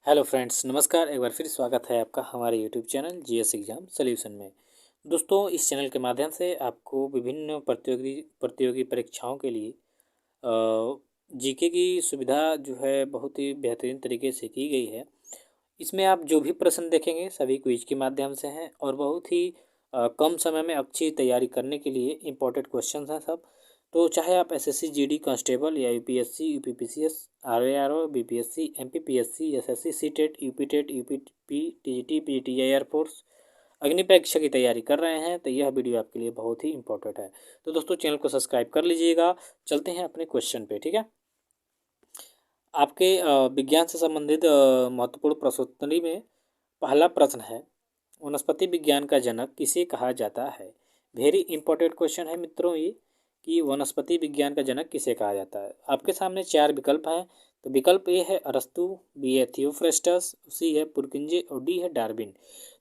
Hello friends, नमस्कार। एक बार फिर स्वागत है आपका हमारे YouTube channel GS exam solution में। दोस्तों, इस चैनल के माध्यम से आपको विभिन्न प्रतियोगी परीक्षाओं के लिए जीके की सुविधा जो है बहुत ही बेहतरीन तरीके से की गई है। इसमें आप जो भी प्रश्न देखेंगे सभी क्विज के माध्यम से हैं और बहुत ही कम समय में अच्छी तैयारी करने के लिए इम्पोर्टेंट क्वेश्चन हैं सब। तो चाहे आप एसएससी जीडी कांस्टेबल या UPSC UPPCS RO ARO BPSC MPPSC SSC CTET UPTET UPP TGT PGTI air force अग्नि परीक्षा की तैयारी कर रहे हैं तो यह वीडियो आपके लिए बहुत ही इंपॉर्टेंट है। तो दोस्तों, चैनल को सब्सक्राइब कर लीजिएगा। चलते हैं अपने क्वेश्चन पे, ठीक है। आपके विज्ञान से संबंधित महत्वपूर्ण प्रश्नोत्तरी में पहला प्रश्न है, वनस्पति विज्ञान का जनक किसे कहा जाता है। वेरी इंपॉर्टेंट क्वेश्चन है मित्रों ये, कि वनस्पति विज्ञान का जनक किसे कहा जाता है। आपके सामने चार विकल्प हैं। तो विकल्प ए है अरस्तु, बी है थियोफ्रेस्टस, सी है पुरकिंजे और डी है डार्विन।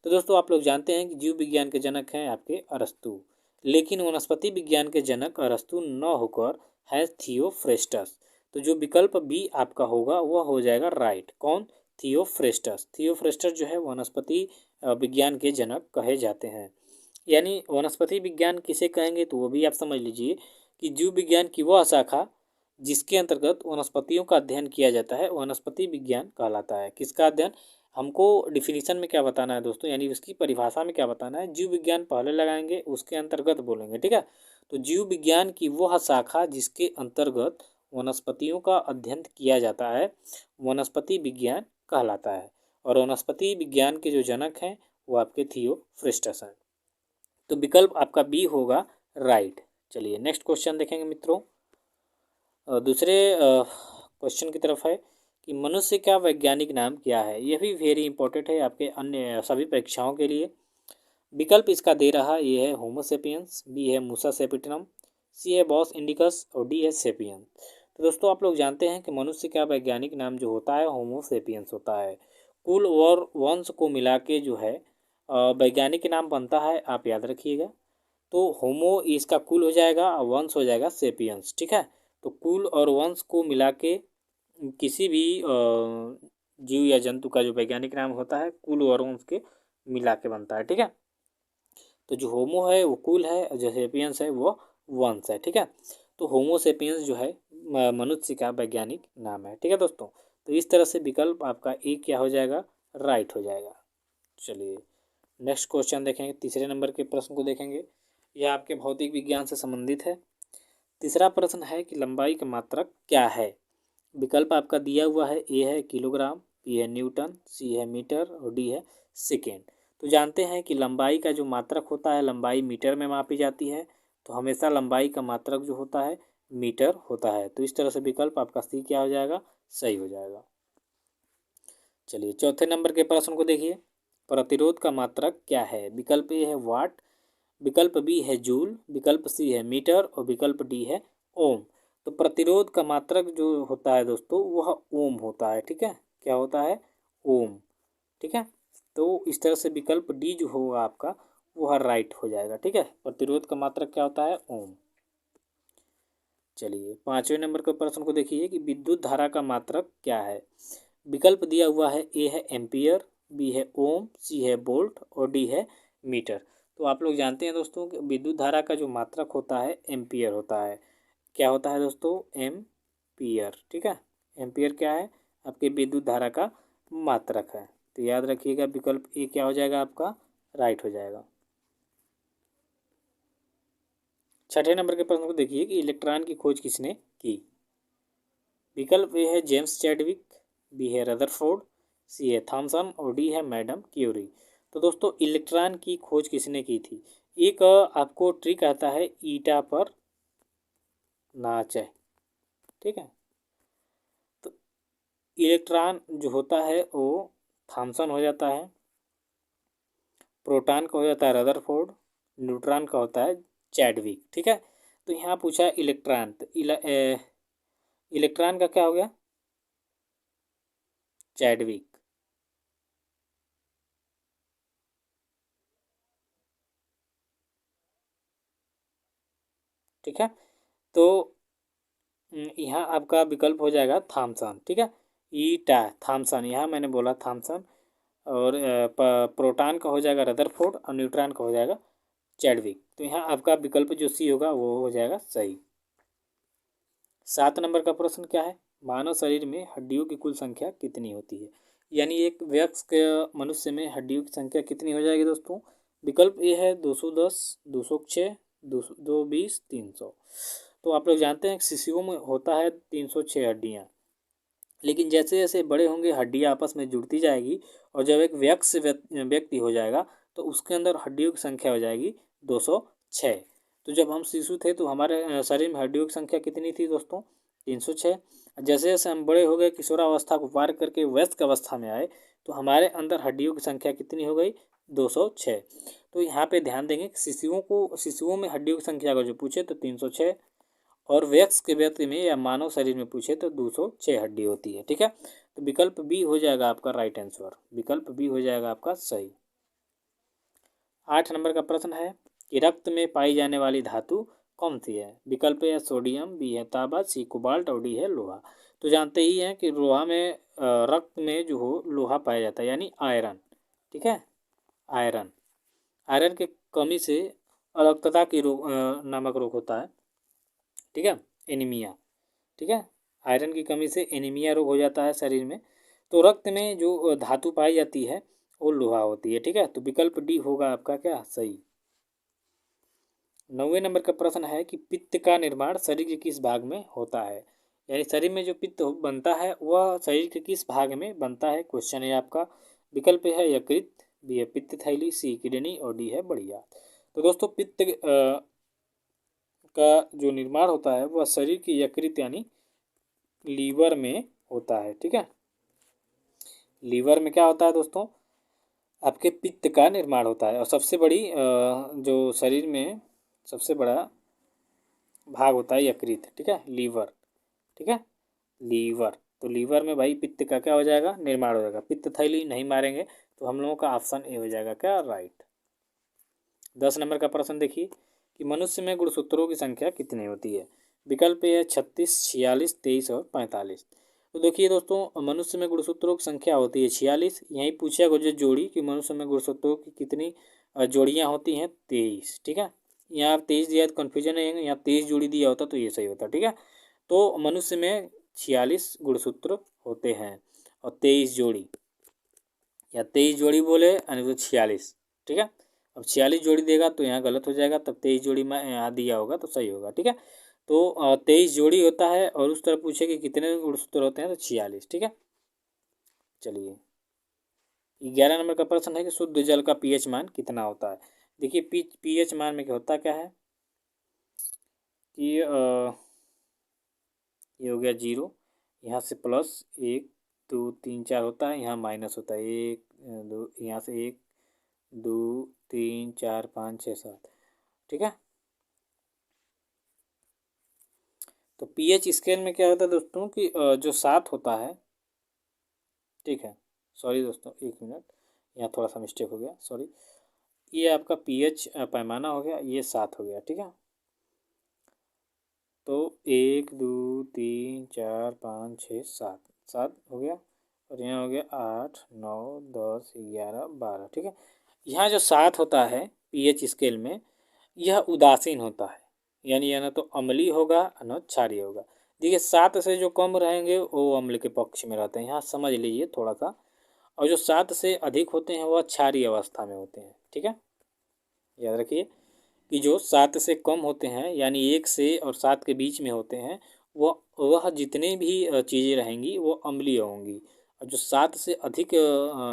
तो दोस्तों, आप लोग जानते हैं कि जीव विज्ञान के जनक हैं आपके अरस्तु, लेकिन वनस्पति विज्ञान के जनक अरस्तु न होकर है थियोफ्रेस्टस। तो जो विकल्प बी आपका होगा वह हो जाएगा राइट। कौन? थियोफ्रेस्टस। थियोफ्रेस्टस जो है वनस्पति विज्ञान के जनक कहे जाते हैं। यानी वनस्पति विज्ञान किसे कहेंगे तो वो भी आप समझ लीजिए कि जीव विज्ञान की वह शाखा जिसके अंतर्गत वनस्पतियों का अध्ययन किया जाता है वनस्पति विज्ञान कहलाता है। किसका अध्ययन? हमको डिफिनीशन में क्या बताना है दोस्तों, यानी उसकी परिभाषा में क्या बताना है। जीव विज्ञान पहले लगाएंगे, उसके अंतर्गत बोलेंगे, ठीक है। तो जीव विज्ञान की वह शाखा जिसके अंतर्गत वनस्पतियों का अध्ययन किया जाता है वनस्पति विज्ञान कहलाता है। और वनस्पति विज्ञान के जो जनक हैं वो आपके थियोफ्रेस्टस हैं। तो विकल्प आपका बी होगा राइट। चलिए नेक्स्ट क्वेश्चन देखेंगे मित्रों। दूसरे क्वेश्चन की तरफ है कि मनुष्य का वैज्ञानिक नाम क्या है। यह भी वेरी इंपॉर्टेंट है आपके अन्य सभी परीक्षाओं के लिए। विकल्प इसका दे रहा ये है होमोसेपियंस, बी है मूसा सेपिटनम, सी है बॉस इंडिकस और डी है सेपियंस। तो दोस्तों, आप लोग जानते हैं कि मनुष्य का वैज्ञानिक नाम जो होता है होमोसेपियंस होता है। कुल और वंश को मिला के जो है वैज्ञानिक नाम बनता है, आप याद रखिएगा। तो होमो इसका कुल हो जाएगा और वंश हो जाएगा सेपियंस, ठीक है। तो कुल और वंश को मिला के किसी भी जीव या जंतु का जो वैज्ञानिक नाम होता है कुल और वंश के मिला के बनता है, ठीक है। तो जो होमो है वो कुल है और जो सेपियंस है वो वंश है, ठीक है। तो होमो सेपियंस जो है मनुष्य का वैज्ञानिक नाम है, ठीक है दोस्तों। तो इस तरह से विकल्प आपका ए क्या हो जाएगा? राइट हो जाएगा। चलिए नेक्स्ट क्वेश्चन देखेंगे। तीसरे नंबर के प्रश्न को देखेंगे। यह आपके भौतिक विज्ञान से संबंधित है। तीसरा प्रश्न है कि लंबाई का मात्रक क्या है। विकल्प आपका दिया हुआ है, ए है किलोग्राम, बी है न्यूटन, सी है मीटर और डी है सेकेंड। तो जानते हैं कि लंबाई का जो मात्रक होता है लंबाई मीटर में मापी जाती है। तो हमेशा लंबाई का मात्रक जो होता है मीटर होता है। तो इस तरह से विकल्प आपका सी क्या हो जाएगा? सही हो जाएगा। चलिए चौथे नंबर के प्रश्न को देखिए। प्रतिरोध का मात्रक क्या है। विकल्प ए है वाट, विकल्प बी है जूल, विकल्प सी है मीटर और विकल्प डी है ओम। तो प्रतिरोध का मात्रक जो होता है दोस्तों वह ओम होता है, ठीक है। क्या होता है? ओम, ठीक है। तो इस तरह से विकल्प डी जो होगा आपका वह राइट हो जाएगा, ठीक है। प्रतिरोध का मात्रक क्या होता है? ओम। चलिए पाँचवें नंबर के प्रश्न को देखिए कि विद्युत धारा का मात्रक क्या है। विकल्प दिया हुआ है, ए है एम्पियर, बी है ओम, सी है वोल्ट और डी है मीटर। तो आप लोग जानते हैं दोस्तों कि विद्युत धारा का जो मात्रक होता है एम्पियर होता है। क्या होता है दोस्तों? एम्पियर, ठीक है। एम्पियर क्या है? आपके विद्युत धारा का मात्रक है। तो याद रखिएगा विकल्प ए क्या हो जाएगा आपका? राइट हो जाएगा। छठे नंबर के प्रश्न को देखिए कि इलेक्ट्रॉन की खोज किसने की। विकल्प ए है जेम्स चैडविक, बी है रदरफोर्ड, सी है थॉमसन और डी है मैडम क्यूरी। तो दोस्तों, इलेक्ट्रॉन की खोज किसने की थी? एक आपको ट्रिक आता है ईटा पर नाच है, ठीक है। तो इलेक्ट्रॉन जो होता है वो थॉमसन हो जाता है, प्रोटॉन का हो जाता है रदरफोर्ड, न्यूट्रॉन का होता है चैडविक, ठीक है। तो यहाँ पूछा इलेक्ट्रॉन, तो इलेक्ट्रॉन का क्या हो गया? चैडविक, ठीक है। तो यहाँ आपका विकल्प हो जाएगा थॉमसन, ठीक है। ईटा, थॉमसन, यहाँ मैंने बोला थॉमसन। और प्रोटॉन का हो जाएगा रदरफोर्ड और न्यूट्रॉन का हो जाएगा चैडविक। तो यहाँ आपका विकल्प जो सी होगा वो हो जाएगा सही। 7 नंबर का प्रश्न क्या है, मानव शरीर में हड्डियों की कुल संख्या कितनी होती है। यानी एक वयस्क मनुष्य में हड्डियों की संख्या कितनी हो जाएगी दोस्तों। विकल्प ए है 210, 206, 220, 300। तो आप लोग जानते हैं शिशुओं में होता है 306 हड्डियाँ, लेकिन जैसे जैसे बड़े होंगे हड्डियाँ आपस में जुड़ती जाएगी और जब एक वयस्क व्यक्ति हो जाएगा तो उसके अंदर हड्डियों की संख्या हो जाएगी 206। तो जब हम शिशु थे तो हमारे शरीर में हड्डियों की संख्या कितनी थी दोस्तों, 306। जैसे जैसे हम बड़े हो गए, किशोरावस्था को पार करके वयस्क अवस्था में आए, तो हमारे अंदर हड्डियों की संख्या कितनी हो गई, 206। तो यहाँ पे ध्यान देंगे कि शिशुओं में हड्डियों की संख्या अगर जो पूछे तो 306, और वयस्क व्यक्ति में या मानव शरीर में पूछे तो 206 हड्डी होती है। ठीक है, तो विकल्प बी हो जाएगा आपका राइट आंसर, विकल्प बी हो जाएगा आपका सही। 8 नंबर का प्रश्न है कि रक्त में पाई जाने वाली धातु कौन सी है। विकल्प है सोडियम, बी है तांबा, सी कोबाल्ट और डी है लोहा। तो जानते ही हैं कि लोहा में रक्त में जो हो लोहा पाया जाता है, यानी आयरन। ठीक है, आयरन, आयरन की कमी से अल्पता की रोग नामक रोग होता है। ठीक है, एनीमिया। ठीक है, आयरन की कमी से एनीमिया रोग हो जाता है शरीर में। तो रक्त में जो धातु पाई जाती है वो लोहा होती है। ठीक है, तो विकल्प डी होगा आपका क्या सही। 9वें नंबर का प्रश्न है कि पित्त का निर्माण शरीर के किस भाग में होता है। यानी शरीर में जो पित्त बनता है वह शरीर के किस भाग में बनता है, क्वेश्चन है आपका। विकल्प है यकृत, बी है पित्त थैली, सी किडनी और डी है बढ़िया। तो दोस्तों पित्त का जो निर्माण होता है वह शरीर की यकृत यानी लीवर में होता है। ठीक है, लीवर में क्या होता है दोस्तों, आपके पित्त का निर्माण होता है। और सबसे बड़ी जो शरीर में सबसे बड़ा भाग होता है यकृत। ठीक है, लीवर। ठीक है, लीवर। तो लीवर में भाई पित्त का क्या हो जाएगा, निर्माण हो जाएगा। पित्त थैली नहीं मारेंगे तो हम लोगों का ऑप्शन ए हो जाएगा क्या राइट। 10 नंबर का प्रश्न देखिए कि मनुष्य में गुणसूत्रों की संख्या कितनी होती है। विकल्प है 36, 46, 23 और 45। तो देखिए दोस्तों मनुष्य में गुणसूत्रों की संख्या होती है 46। यहीं पूछा गया जो जोड़ी कि मनुष्य में गुणसूत्रों की कितनी जोड़ियाँ होती हैं, 23। ठीक है, यहाँ 23 दिया तो कन्फ्यूजन है, यहाँ 23 जोड़ी दिया होता तो ये सही होता। ठीक है, तो मनुष्य में 46 गुणसूत्र होते हैं और 23 जोड़ी, या 23 जोड़ी बोले यानी तो 46। ठीक है, अब 46 जोड़ी देगा तो यहाँ गलत हो जाएगा, तब 23 जोड़ी में यहाँ दिया होगा तो सही होगा। ठीक है, तो 23 जोड़ी होता है और उस तरह पूछे कि कितने गुणसूत्र होते हैं तो 46। ठीक है, चलिए 11 नंबर का प्रश्न है कि शुद्ध जल का पीएच मान कितना होता है। देखिए पीएच मान में क्या होता क्या है कि ये हो गया 0, यहाँ से प्लस 1 2 3 4 होता है, यहाँ माइनस होता है 1 2, यहाँ से 1 2 3 4 5 6 7। ठीक है, तो पीएच स्केल में क्या होता है दोस्तों कि जो 7 होता है, ठीक है, सॉरी दोस्तों 1 मिनट, यहाँ थोड़ा सा मिस्टेक हो गया, सॉरी। ये आपका पीएच पैमाना हो गया, ये 7 हो गया। ठीक है, तो 1 2 3 4 5 6 7, 7 हो गया और यहाँ हो गया 8 9 10 11 12। ठीक है, यहाँ जो 7 होता है पीएच स्केल में यह उदासीन होता है, यानी यह ना तो अम्लीय होगा न क्षारीय होगा। देखिए 7 से जो कम रहेंगे वो अम्ल के पक्ष में रहते हैं, यहाँ समझ लीजिए थोड़ा सा। और जो 7 से अधिक होते हैं वह क्षारीय अवस्था में होते हैं। ठीक है, याद रखिए कि जो 7 से कम होते हैं यानी 1 से और 7 के बीच में होते हैं वह जितने भी चीज़ें रहेंगी वो अम्लीय होंगी, और जो 7 से अधिक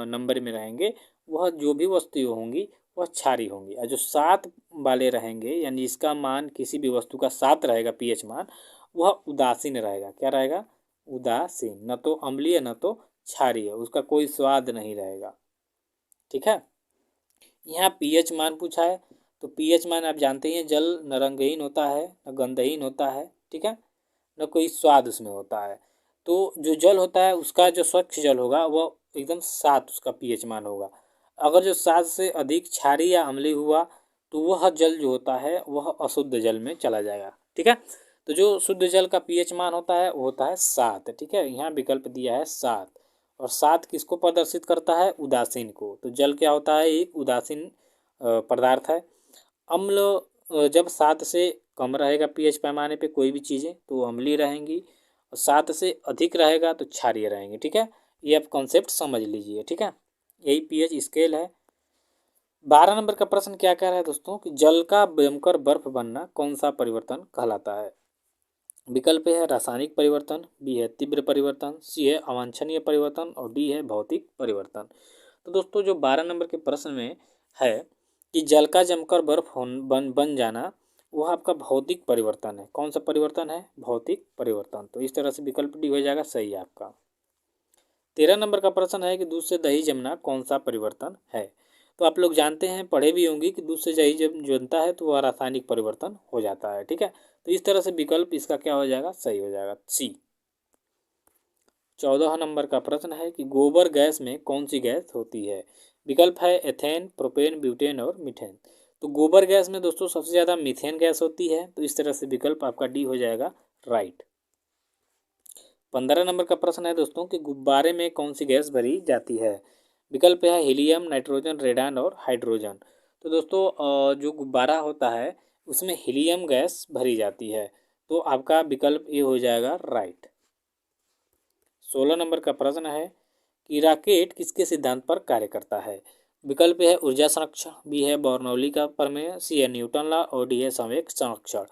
नंबर में रहेंगे वह जो भी वस्तुएं होंगी वह क्षारीय होंगी। और जो 7 वाले रहेंगे यानी इसका मान किसी भी वस्तु का 7 रहेगा पीएच मान, वह उदासीन रहेगा। क्या रहेगा, उदासीन, न तो अम्लीय न तो क्षारीय, उसका कोई स्वाद नहीं रहेगा। ठीक है, यहाँ पीएच मान पूछा है तो पीएच मान आप जानते ही हैं जल न रंगहीन होता है न गंधहीन होता है। ठीक है, न कोई स्वाद उसमें होता है। तो जो जल होता है उसका जो स्वच्छ जल होगा वह एकदम 7 उसका पीएच मान होगा। अगर जो 7 से अधिक क्षारीय या अम्लीय हुआ तो वह जल जो होता है वह अशुद्ध जल में चला जाएगा। ठीक है, तो जो शुद्ध जल का पीएच मान होता है वो होता है 7, ठीक है। यहाँ विकल्प दिया है 7, और 7 किसको प्रदर्शित करता है? उदासीन को। तो जल क्या होता है? एक उदासीन पदार्थ है। अम्ल जब 7 से कम रहेगा पीएच पैमाने पे कोई भी चीज़ें तो वो अम्लीय रहेंगी, और 7 से अधिक रहेगा तो क्षारीय रहेंगी, ठीक है। ये आप कॉन्सेप्ट समझ लीजिए, ठीक है। यही पीएच स्केल है। 12 नंबर का प्रश्न क्या कह रहा है दोस्तों कि जल का जमकर बर्फ बनना कौन सा परिवर्तन कहलाता है? विकल्प है रासायनिक परिवर्तन, बी है तीव्र परिवर्तन, सी है अवांछनीय परिवर्तन, और डी है भौतिक परिवर्तन। तो दोस्तों जो 12 नंबर के प्रश्न में है कि जल का जमकर बर्फ बन जाना, वह आपका भौतिक परिवर्तन है। कौन सा परिवर्तन है? भौतिक परिवर्तन। तो इस तरह से विकल्प डी हो जाएगा सही आपका। 13 नंबर का प्रश्न है कि दूध से दही जमना कौन सा परिवर्तन है? तो आप लोग जानते हैं, पढ़े भी होंगे कि दूध से दही जब जमता है तो वह रासायनिक परिवर्तन हो जाता है, ठीक है। तो इस तरह से विकल्प इसका क्या हो जाएगा? सही हो जाएगा, सी। 14 नंबर का प्रश्न है कि गोबर गैस में कौन सी गैस होती है? विकल्प है एथेन, प्रोपेन, ब्यूटेन और मीथेन। तो गोबर गैस में दोस्तों सबसे ज़्यादा मीथेन गैस होती है। तो इस तरह से विकल्प आपका डी हो जाएगा राइट। 15 नंबर का प्रश्न है दोस्तों कि गुब्बारे में कौन सी गैस भरी जाती है? विकल्प है हीलियम, नाइट्रोजन, रेडान और हाइड्रोजन। तो दोस्तों जो गुब्बारा होता है उसमें हीलियम गैस भरी जाती है। तो आपका विकल्प ए हो जाएगा राइट। 16 नंबर का प्रश्न है कि रॉकेट किसके सिद्धांत पर कार्य करता है? विकल्प है ऊर्जा संरक्षण, बी है बर्नौली का प्रमेय, सी है न्यूटन लॉ और डी है संवेग संरक्षण।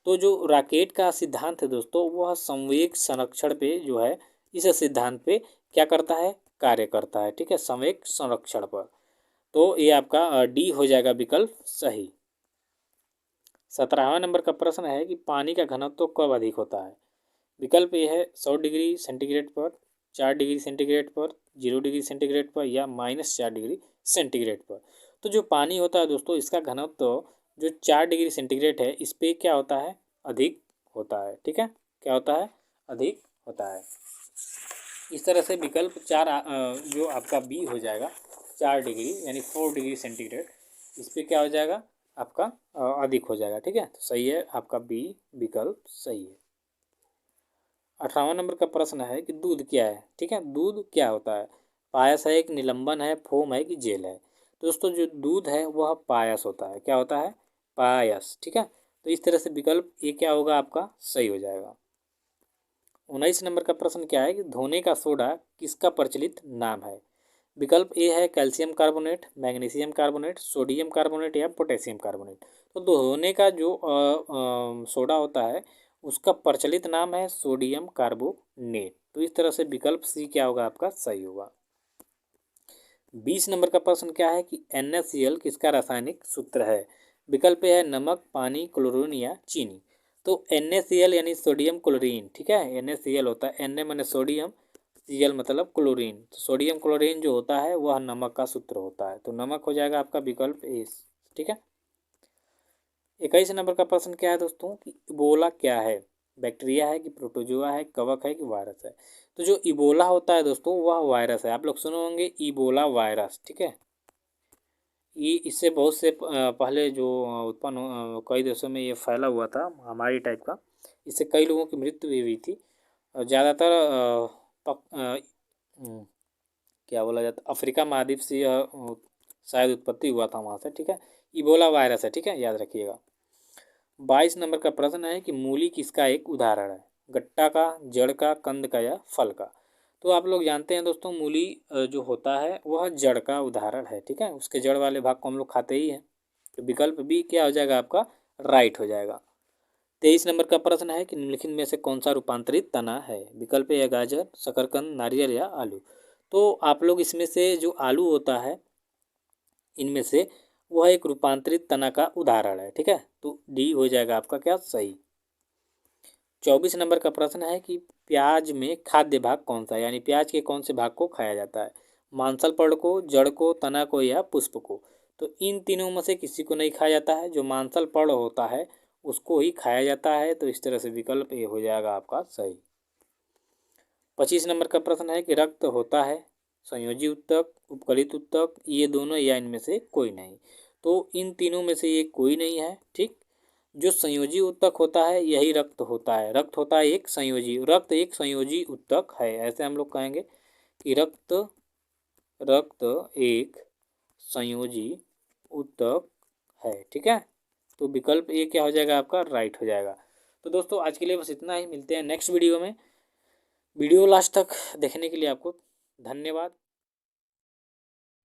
तो जो रॉकेट का सिद्धांत है दोस्तों वह संवेग संरक्षण पे जो है, इस सिद्धांत पे क्या करता है? कार्य करता है, ठीक है, संवेग संरक्षण पर। तो ये आपका डी हो जाएगा विकल्प सही। 17वां नंबर का प्रश्न है कि पानी का घनत्व कब अधिक होता है? विकल्प ये है 100 डिग्री सेंटीग्रेड पर, 4 डिग्री सेंटीग्रेड पर, 0 डिग्री सेंटीग्रेड पर, या -4 डिग्री सेंटीग्रेड पर। तो जो पानी होता है दोस्तों इसका घनत्व जो 4 डिग्री सेंटीग्रेड है इस पर क्या होता है? अधिक होता है, ठीक है। क्या होता है? अधिक होता है। इस तरह से विकल्प 4 जो आपका बी हो जाएगा 4 डिग्री यानी 4 डिग्री सेंटीग्रेड, इस पर क्या हो जाएगा? आपका अधिक हो जाएगा, ठीक है। तो सही है आपका बी विकल्प सही है। 18वां नंबर का प्रश्न है कि दूध क्या है? ठीक है, दूध क्या होता है? पायस है, एक निलंबन है, फोम है कि जेल है? तो दोस्तों जो दूध है वह पायस होता है। क्या होता है? पायस, ठीक है। तो इस तरह से विकल्प ये क्या होगा? आपका सही हो जाएगा। 19 नंबर का प्रश्न क्या है कि धोने का सोडा किसका प्रचलित नाम है? विकल्प ए है calcium carbonate, magnesium carbonate, sodium carbonate या पोटेशियम कार्बोनेट। तो धोने का जो सोडा होता है उसका प्रचलित नाम है सोडियम कार्बोनेट। तो इस तरह से विकल्प सी क्या होगा? आपका सही होगा। 20 नंबर का प्रश्न क्या है कि NaCl किसका रासायनिक सूत्र है? विकल्प है नमक, पानी, क्लोरीन या चीनी। तो NaCl यानी सोडियम क्लोरीन, ठीक है। NaCl होता है, Na माने सोडियम, Cl मतलब क्लोरीन। तो सोडियम क्लोरीन जो होता है वह नमक का सूत्र होता है। तो नमक हो जाएगा आपका विकल्प ए, ठीक है। 21 नंबर का प्रश्न क्या है दोस्तों कि इबोला क्या है? बैक्टीरिया है कि प्रोटोजोआ है, कवक है कि वायरस है? तो जो इबोला होता है दोस्तों वह वायरस है। आप लोग सुने होंगे इबोला वायरस, ठीक है। ये इससे बहुत से पहले जो उत्पन्न कई देशों में ये फैला हुआ था महामारी टाइप का। इससे कई लोगों की मृत्यु भी हुई थी। ज़्यादातर क्या बोला जाता, अफ्रीका महाद्वीप से यह शायद उत्पत्ति हुआ था वहाँ से, ठीक है। इबोला वायरस है, ठीक है, याद रखिएगा। 22 नंबर का प्रश्न है कि मूली किसका एक उदाहरण है? गट्टा का, जड़ का, कंद का या फल का? तो आप लोग जानते हैं दोस्तों मूली जो होता है वह जड़ का उदाहरण है, ठीक है। उसके जड़ वाले भाग को हम लोग खाते ही हैं। तो विकल्प बी क्या हो जाएगा? आपका राइट हो जाएगा। 23 नंबर का प्रश्न है कि निम्नलिखित में से कौन सा रूपांतरित तना है? विकल्प है गाजर, शकरकंद, नारियल या आलू। तो आप लोग इसमें से जो आलू होता है इनमें से वह एक रूपांतरित तना का उदाहरण है, ठीक है। तो डी हो जाएगा आपका क्या? सही। 24 नंबर का प्रश्न है कि प्याज में खाद्य भाग कौन सा है, यानी प्याज के कौन से भाग को खाया जाता है? मांसल पर्ण को, जड़ को, तना को या पुष्प को? तो इन तीनों में से किसी को नहीं खाया जाता है। जो मांसल पर्ण होता है उसको ही खाया जाता है। तो इस तरह से विकल्प ए हो जाएगा आपका सही। 25 नंबर का प्रश्न है कि रक्त होता है संयोजी उत्तक, उपकलित उत्तक, ये दोनों या इनमें से कोई नहीं? तो इन तीनों में से ये कोई नहीं है, ठीक। जो संयोजी उत्तक होता है यही रक्त होता है। रक्त होता है एक संयोजी, रक्त एक संयोजी उत्तक है। ऐसे हम लोग कहेंगे कि रक्त रक्त एक संयोजी उत्तक है। ठीक है, तो विकल्प ए क्या हो जाएगा आपका, राइट हो जाएगा। तो दोस्तों आज के लिए बस इतना ही, मिलते हैं नेक्स्ट वीडियो में। वीडियो लास्ट तक देखने के लिए आपको धन्यवाद।